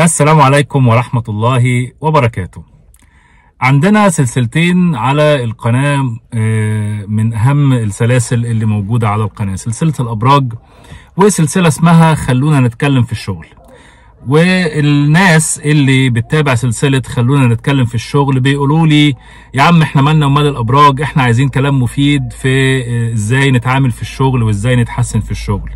السلام عليكم ورحمة الله وبركاته. عندنا سلسلتين على القناة، من أهم السلاسل اللي موجودة على القناة، سلسلة الأبراج وسلسلة اسمها خلونا نتكلم في الشغل. والناس اللي بتتابع سلسلة خلونا نتكلم في الشغل بيقولوا لي يا عم احنا مالنا ومال الأبراج، احنا عايزين كلام مفيد في ازاي نتعامل في الشغل وازاي نتحسن في الشغل.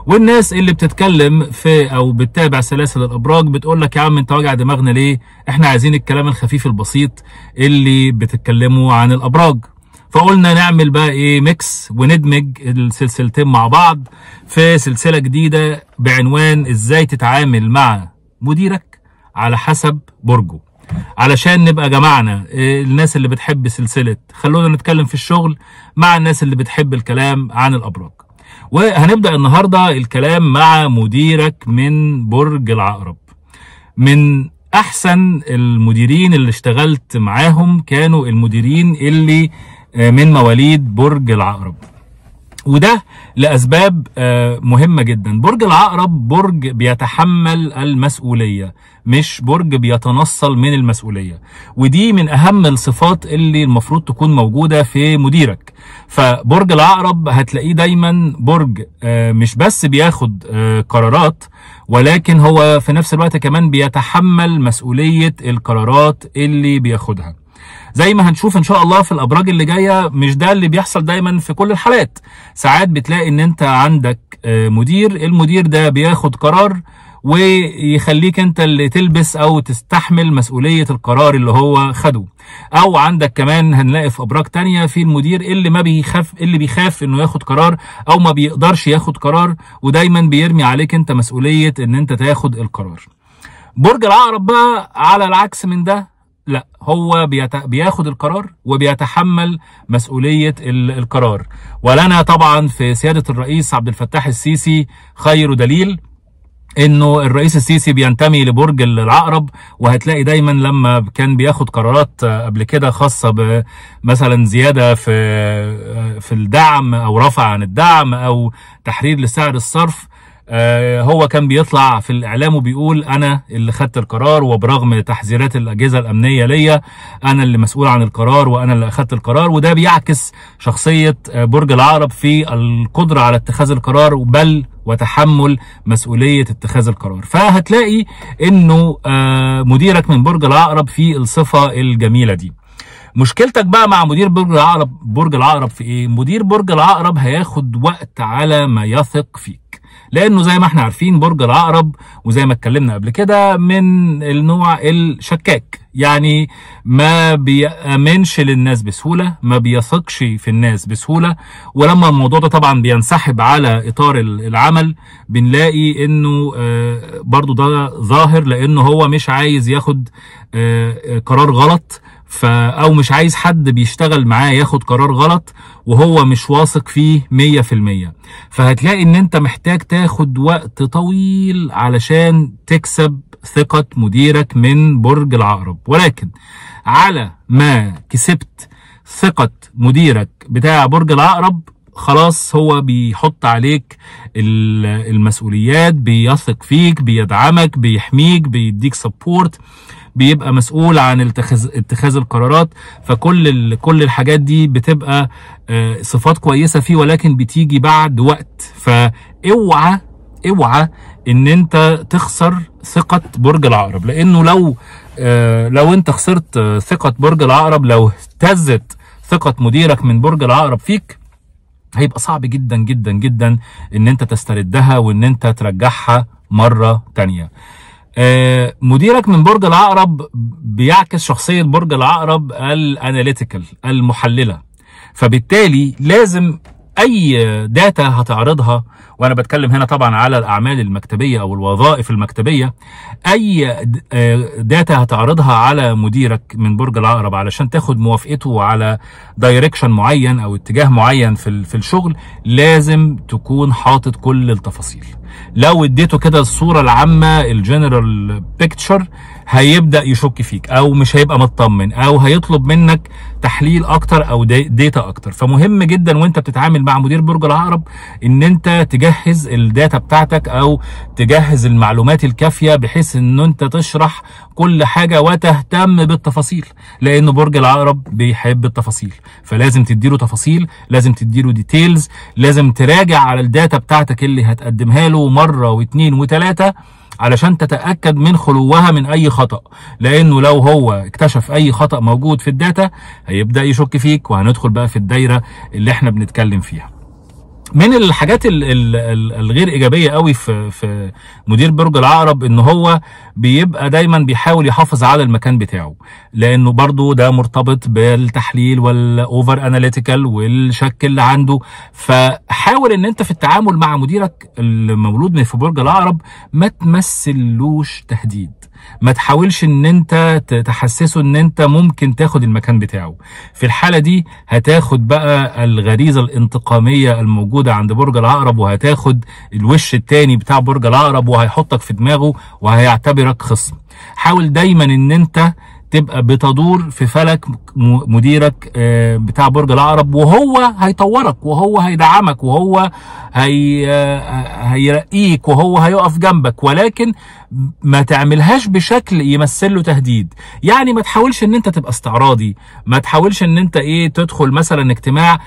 والناس اللي بتتكلم في او بتتابع سلاسل الابراج بتقول لك يا عم انت واجع دماغنا ليه، احنا عايزين الكلام الخفيف البسيط اللي بتتكلموا عن الابراج. فقلنا نعمل بقى ايه، ميكس، وندمج السلسلتين مع بعض في سلسلة جديدة بعنوان ازاي تتعامل مع مديرك على حسب برجه، علشان نبقى جمعنا الناس اللي بتحب سلسلة خلونا نتكلم في الشغل مع الناس اللي بتحب الكلام عن الابراج. وهنبدأ النهاردة الكلام مع مديرك من برج العقرب. من أحسن المديرين اللي اشتغلت معاهم كانوا المديرين اللي من مواليد برج العقرب، وده لأسباب مهمة جدا. برج العقرب برج بيتحمل المسؤولية، مش برج بيتنصل من المسؤولية، ودي من أهم الصفات اللي المفروض تكون موجودة في مديرك. فبرج العقرب هتلاقيه دايما برج مش بس بياخد قرارات، ولكن هو في نفس الوقت كمان بيتحمل مسؤولية القرارات اللي بياخدها. زي ما هنشوف ان شاء الله في الابراج اللي جايه، مش ده اللي بيحصل دايما في كل الحالات. ساعات بتلاقي ان انت عندك مدير، المدير ده بياخد قرار ويخليك انت اللي تلبس او تستحمل مسؤوليه القرار اللي هو خده. او عندك كمان هنلاقي في ابراج تانية في المدير اللي بيخاف انه ياخد قرار او ما بيقدرش ياخد قرار، ودايما بيرمي عليك انت مسؤوليه ان انت تاخد القرار. برج العقرب بقى على العكس من ده، لا، هو بياخد القرار وبيتحمل مسؤولية القرار. ولنا طبعا في سيادة الرئيس عبد الفتاح السيسي خير دليل انه الرئيس السيسي بينتمي لبرج العقرب، وهتلاقي دايما لما كان بياخد قرارات قبل كده خاصة مثلا زيادة في الدعم او رفع عن الدعم او تحرير لسعر الصرف، هو كان بيطلع في الإعلام وبيقول أنا اللي خدت القرار، وبرغم تحذيرات الأجهزة الأمنية ليا أنا اللي مسؤول عن القرار وأنا اللي أخدت القرار. وده بيعكس شخصية برج العقرب في القدرة على اتخاذ القرار بل وتحمل مسؤولية اتخاذ القرار. فهتلاقي إنه مديرك من برج العقرب في الصفة الجميلة دي. مشكلتك بقى مع مدير برج العقرب في ايه؟ مدير برج العقرب هياخد وقت على ما يثق فيك، لانه زي ما احنا عارفين برج العقرب وزي ما اتكلمنا قبل كده من النوع الشكاك، يعني ما بيأمنش للناس بسهولة، ما بيثقش في الناس بسهولة. ولما الموضوع ده طبعا بينسحب على اطار العمل بنلاقي انه برضو ده ظاهر، لانه هو مش عايز ياخد قرار غلط، او مش عايز حد بيشتغل معاه ياخد قرار غلط وهو مش واثق فيه 100%. فهتلاقي ان انت محتاج تاخد وقت طويل علشان تكسب ثقة مديرك من برج العقرب. ولكن على ما كسبت ثقة مديرك بتاع برج العقرب خلاص هو بيحط عليك المسؤوليات، بيثق فيك، بيدعمك، بيحميك، بيديك سبورت، بيبقى مسؤول عن اتخاذ القرارات. فكل الحاجات دي بتبقى صفات كويسة فيه، ولكن بتيجي بعد وقت. فاوعى ان انت تخسر ثقة برج العقرب، لانه لو انت خسرت ثقة برج العقرب، لو اهتزت ثقة مديرك من برج العقرب فيك، هيبقى صعب جدا جدا جدا ان انت تستردها وان انت ترجعها مرة تانية. مديرك من برج العقرب بيعكس شخصية برج العقرب الاناليتيكال المحللة، فبالتالي لازم اي داتا هتعرضها، وانا بتكلم هنا طبعا على الاعمال المكتبية او الوظائف المكتبية، اي داتا هتعرضها على مديرك من برج العقرب علشان تاخد موافقته على دايركشن معين او اتجاه معين في الشغل، لازم تكون حاطط كل التفاصيل. لو اديته كده الصوره العامه الجنرال بيكتشر هيبدا يشك فيك، او مش هيبقى مطمن، او هيطلب منك تحليل اكتر او داتا اكتر. فمهم جدا وانت بتتعامل مع مدير برج العقرب ان انت تجهز الداتا بتاعتك او تجهز المعلومات الكافيه بحيث ان انت تشرح كل حاجه وتهتم بالتفاصيل، لان برج العقرب بيحب التفاصيل. فلازم تديله تفاصيل، لازم تديله ديتيلز، لازم تراجع على الداتا بتاعتك اللي هتقدمها له مره واثنين وثلاثه علشان تتأكد من خلوها من أي خطأ، لأنه لو هو اكتشف أي خطأ موجود في الداتا هيبدأ يشك فيك، وهندخل بقى في الدايرة اللي احنا بنتكلم فيها. من الحاجات الغير ايجابيه قوي في مدير برج العقرب ان هو بيبقى دايما بيحاول يحافظ على المكان بتاعه، لانه برضو ده مرتبط بالتحليل والاوفر اناليتيكال والشك اللي عنده. فحاول ان انت في التعامل مع مديرك المولود في برج العقرب ما تمثلوش تهديد، ما تحاولش ان انت تحسسه ان انت ممكن تاخد المكان بتاعه. في الحالة دي هتاخد بقى الغريزة الانتقامية الموجودة عند برج العقرب، وهتاخد الوش التاني بتاع برج العقرب وهيحطك في دماغه وهيعتبرك خصم. حاول دايما ان انت تبقى بتدور في فلك مديرك بتاع برج العقرب، وهو هيطورك وهو هيدعمك وهو هيرقيك وهو هيقف جنبك، ولكن ما تعملهاش بشكل يمثل له تهديد. يعني ما تحاولش ان انت تبقى استعراضي، ما تحاولش ان انت تدخل مثلا اجتماع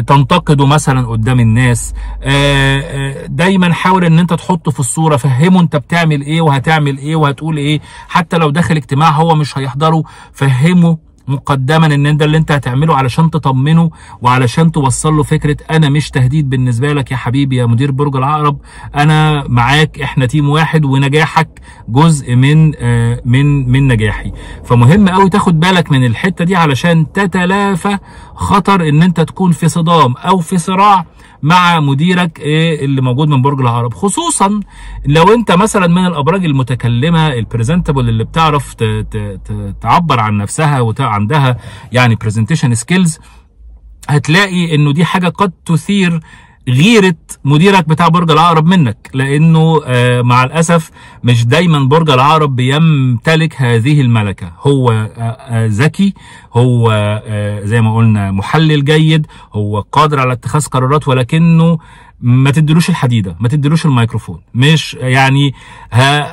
تنتقده مثلا قدام الناس. دايما حاول ان انت تحطه في الصورة، فهمه انت بتعمل ايه وهتعمل ايه وهتقول ايه. حتى لو داخل اجتماع هو مش هيحضره، فهمه مقدما ان ده اللي انت هتعمله علشان تطمنه وعلشان توصل له فكره انا مش تهديد بالنسبه لك يا حبيبي يا مدير برج العقرب، انا معاك، احنا تيم واحد ونجاحك جزء من نجاحي. فمهم قوي تاخد بالك من الحته دي علشان تتلافى خطر ان انت تكون في صدام او في صراع مع مديرك اللي موجود من برج العقرب، خصوصا لو انت مثلا من الابراج المتكلمه البريزنتبل اللي بتعرف تعبر عن نفسها وعندها يعني برزنتيشن سكيلز. هتلاقي انه دي حاجه قد تثير غيرة مديرك بتاع برج العقرب منك، لانه مع الاسف مش دايما برج العقرب بيمتلك هذه الملكة. هو ذكي، هو زي ما قلنا محلل جيد، هو قادر على اتخاذ قرارات، ولكنه ما تدلوش الحديدة، ما تدلوش الميكروفون، مش يعني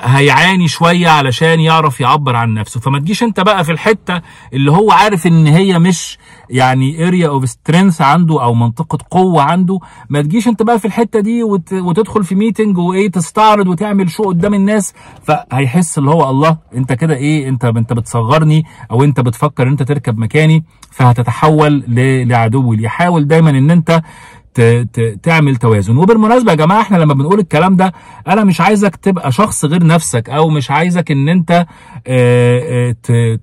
هيعاني شوية علشان يعرف يعبر عن نفسه. فما تجيش انت بقى في الحتة اللي هو عارف ان هي مش يعني اريا اوف سترينث عنده او منطقة قوة عنده، ما تجيش انت بقى في الحتة دي وتدخل في ميتنج تستعرض وتعمل شو قدام الناس. فهيحس اللي هو الله انت كده انت بتصغرني او انت بتفكر انت تركب مكاني، فهتتحول لعدو لي. حاول دايما ان انت تعمل توازن. وبالمناسبه يا جماعه احنا لما بنقول الكلام ده انا مش عايزك تبقى شخص غير نفسك، او مش عايزك ان انت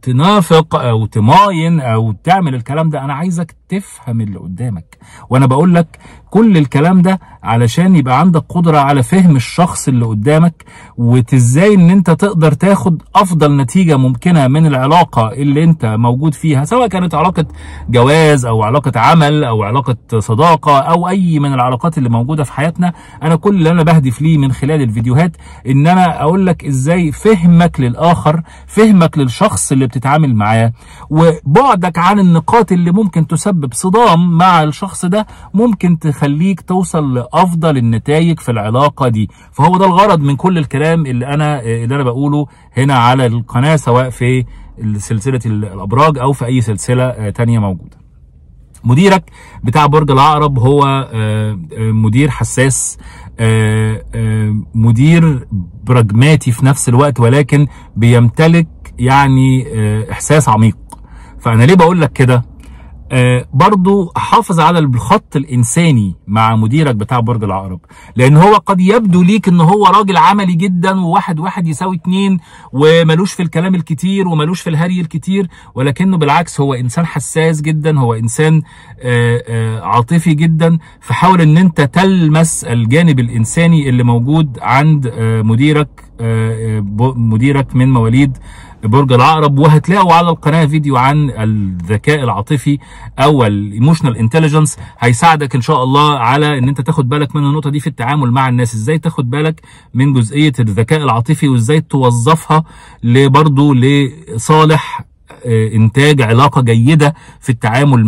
تنافق او تماين او تعمل الكلام ده. انا عايزك تفهم اللي قدامك، وانا بقول لك كل الكلام ده علشان يبقى عندك قدرة على فهم الشخص اللي قدامك، وازاي ان انت تقدر تاخد افضل نتيجة ممكنة من العلاقة اللي انت موجود فيها، سواء كانت علاقة جواز او علاقة عمل او علاقة صداقة او اي من العلاقات اللي موجودة في حياتنا. انا كل اللي انا بهدف ليه من خلال الفيديوهات ان انا اقول لك ازاي فهمك للاخر، فهمك للشخص اللي بتتعامل معاه، وبعدك عن النقاط اللي ممكن تسبب صدام مع الشخص ده ممكن تخليك توصل لافضل النتائج في العلاقه دي. فهو ده الغرض من كل الكلام اللي انا بقوله هنا على القناه، سواء في سلسله الابراج او في اي سلسله تانية موجوده. مديرك بتاع برج العقرب هو مدير حساس، مدير براجماتي في نفس الوقت، ولكن بيمتلك يعني احساس عميق. فانا ليه بقول لك كده؟ برضو حافظ على الخط الإنساني مع مديرك بتاع برج العقرب، لأن هو قد يبدو ليك إن هو راجل عملي جدا وواحد واحد يساوي 2 وملوش في الكلام الكتير وملوش في الهري الكتير، ولكنه بالعكس هو إنسان حساس جدا، هو إنسان عاطفي جدا. فحاول إن أنت تلمس الجانب الإنساني اللي موجود عند مديرك مديرك من مواليد برج العقرب، وهتلاقوا على القناه فيديو عن الذكاء العاطفي او الايموشنال انتليجنس، هيساعدك ان شاء الله على ان انت تاخد بالك من النقطه دي في التعامل مع الناس، ازاي تاخد بالك من جزئيه الذكاء العاطفي وازاي توظفها برضه لصالح انتاج علاقه جيده في التعامل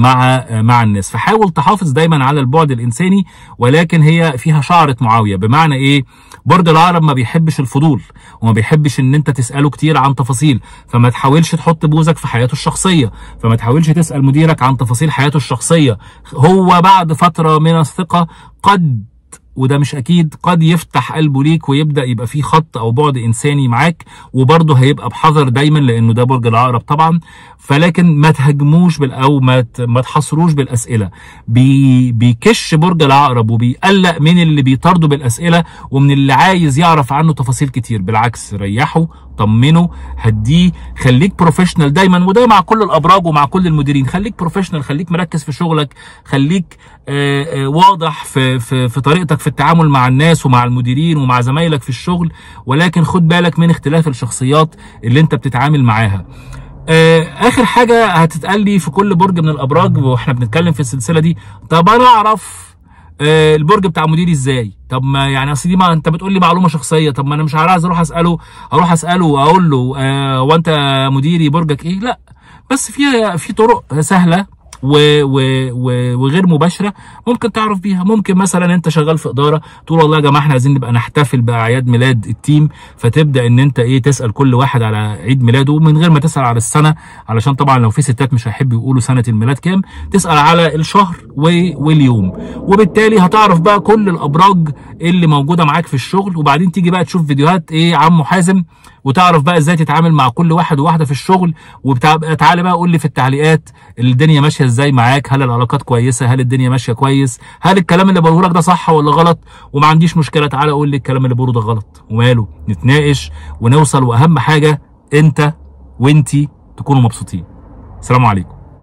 مع الناس. فحاول تحافظ دايما على البعد الانساني، ولكن هي فيها شعره معاويه. بمعنى ايه؟ برج العقرب ما بيحبش الفضول وما بيحبش ان انت تساله كتير عن تفاصيل، فما تحاولش تحط بوزك في حياته الشخصيه، فما تحاولش تسال مديرك عن تفاصيل حياته الشخصيه. هو بعد فتره من الثقه قد، وده مش اكيد، قد يفتح قلبه ليك ويبدا يبقى فيه خط او بعد انساني معاك، وبرضه هيبقى بحذر دايما لانه ده برج العقرب طبعا. فلكن ما تهاجموش او ما تحصروش بالاسئله. بيكش برج العقرب وبيقلق من اللي بيطارده بالاسئله ومن اللي عايز يعرف عنه تفاصيل كتير. بالعكس، ريحه، طمنه، هديه، خليك بروفيشنال دايما، وده مع كل الابراج ومع كل المديرين. خليك بروفيشنال، خليك مركز في شغلك، خليك واضح في طريقتك في التعامل مع الناس ومع المديرين ومع زمايلك في الشغل، ولكن خد بالك من اختلاف الشخصيات اللي انت بتتعامل معاها. اخر حاجه هتتقال لي في كل برج من الابراج واحنا بنتكلم في السلسله دي، طب انا اعرف البرج بتاع مديري ازاي؟ طب ما يعني اصل دي، ما انت بتقول لي معلومه شخصيه، طب ما انا مش عايز اروح اساله واقول له هو انت مديري برجك ايه؟ لا، بس في طرق سهله وغير مباشره ممكن تعرف بيها. ممكن مثلا انت شغال في اداره، تقول والله يا جماعه احنا عايزين نبقى نحتفل باعياد ميلاد التيم، فتبدا ان انت تسال كل واحد على عيد ميلاده من غير ما تسال على السنه، علشان طبعا لو في ستات مش هيحبوا يقولوا سنه الميلاد كام، تسال على الشهر واليوم، وبالتالي هتعرف بقى كل الابراج اللي موجوده معاك في الشغل. وبعدين تيجي بقى تشوف فيديوهات عمو حازم وتعرف بقى ازاي تتعامل مع كل واحد وواحده في الشغل. وتعالى بقى قول لي في التعليقات الدنيا ماشيه ازاي معاك، هل العلاقات كويسه، هل الدنيا ماشيه كويس، هل الكلام اللي بقوله لك ده صح ولا غلط؟ وما عنديش مشكله، تعالى قول لي الكلام اللي بقوله ده غلط وماله، نتناقش ونوصل. واهم حاجه انت وانتي تكونوا مبسوطين. السلام عليكم.